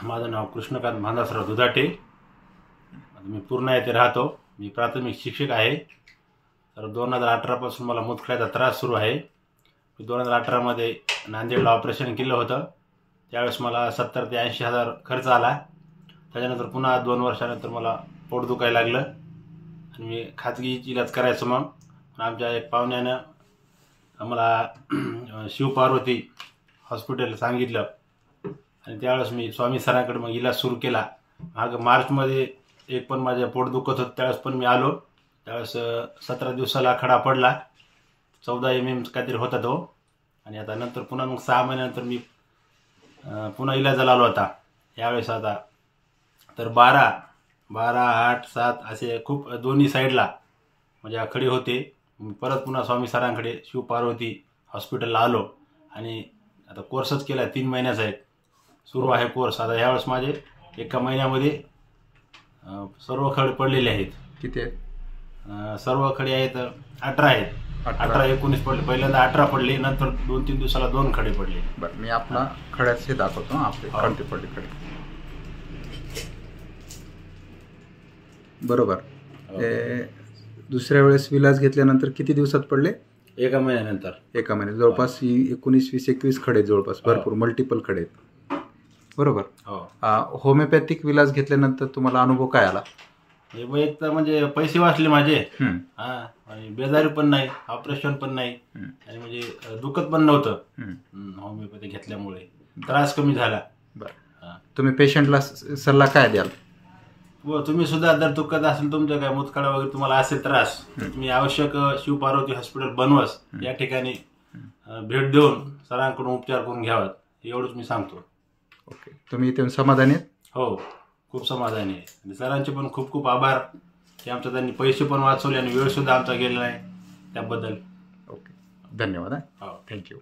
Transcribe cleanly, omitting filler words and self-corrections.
माझं नाव कृष्णकांत भांदासराव दुधाटे. मी पूर्णा येथे राहतो. मी प्राथमिक शिक्षक आहे. तर 2018 पासून मला मूतखड्याचा त्रास सुरू आहे. मी 2018 मध्ये नांदेडला ऑपरेशन केलं होतं. त्यावेळेस मला 70 ते 80 हजार खर्च आला. त्याच्यानंतर पुन्हा 2 वर्षानंतर मला पोट दुखायला लागलं आणि मी खाजगी इलाज करायचो. मग आमच्या एक पाहुण्यानं आम्हाला शिवपार्वती हॉस्पिटल सांगितलं आणि त्यावेळेस मी स्वामी सरांकडे मग इलाज सुरू केला. मार्चमध्ये एक पण माझे पोट दुखत होतं, त्यावेळेस पण मी आलो. त्यावेळेस 17 दिवसाला खडा पडला. 14 mm काहीतरी होता तो. आणि आता नंतर पुन्हा मग 6 महिन्यानंतर मी पुन्हा इलाजाला आलो होता. यावेळेस आता तर 12, 8, 7 असे खूप दोन्ही साईडला म्हणजे खडे होते. मी परत पुन्हा स्वामी सरांकडे शिवपार्वती हॉस्पिटलला आलो आणि आता कोर्सच केला. 3 महिन्याचा आहे सुरू आहे कोर्स. आता यावेळेस माझे एका महिन्यामध्ये सर्व खडे पडलेले आहेत. किती आहेत? सर्व खडे आहेत 18 आहेत. 18, 19 पडले. पहिल्यांदा 18 पडले, नंतर 2-3 दिवसाला 2 खडे पडले. बरं, मी आपला खड्याचे दाखवतो. आपले कोणते पडले खडे. बरोबर. दुसऱ्या वेळेस विलास घेतल्यानंतर किती दिवसात पडले? एका महिन्यानंतर. एका महिन्यात जवळपास 19, 20, 21 खडे जवळपास. भरपूर मल्टिपल खडे आहेत. बरोबर. होमिओपॅथिक विलास घेतल्यानंतर तुम्हाला अनुभव काय आला? एक तर म्हणजे पैसे वाचले माझे. आणि बेजारी पण नाही, ऑपरेशन पण नाही आणि म्हणजे दुखत पण नव्हतं. होमिओपॅथी घेतल्यामुळे त्रास कमी झाला. बरं, तुम्ही पेशंटला सल्ला काय द्याल? व तुम्ही सुद्धा जर दुखत असेल, तुमचं काय मुतखडा वगैरे तुम्हाला असेल त्रास, तुम्ही आवश्यक शिवपार्वती हॉस्पिटल बनवस या ठिकाणी भेट देऊन सरांकडून उपचार करून घ्यावा, एवढंच मी सांगतो. ओके, तुम्ही इथे समाधानी आहेत? हो, खूप समाधानी आहे. आणि सरांचे पण खूप खूप आभार की आमचा त्यांनी पैसे पण वाचवले आणि वेळ सुद्धा आमचा गेला नाही त्याबद्दल. ओके, धन्यवाद. हो, थँक्यू.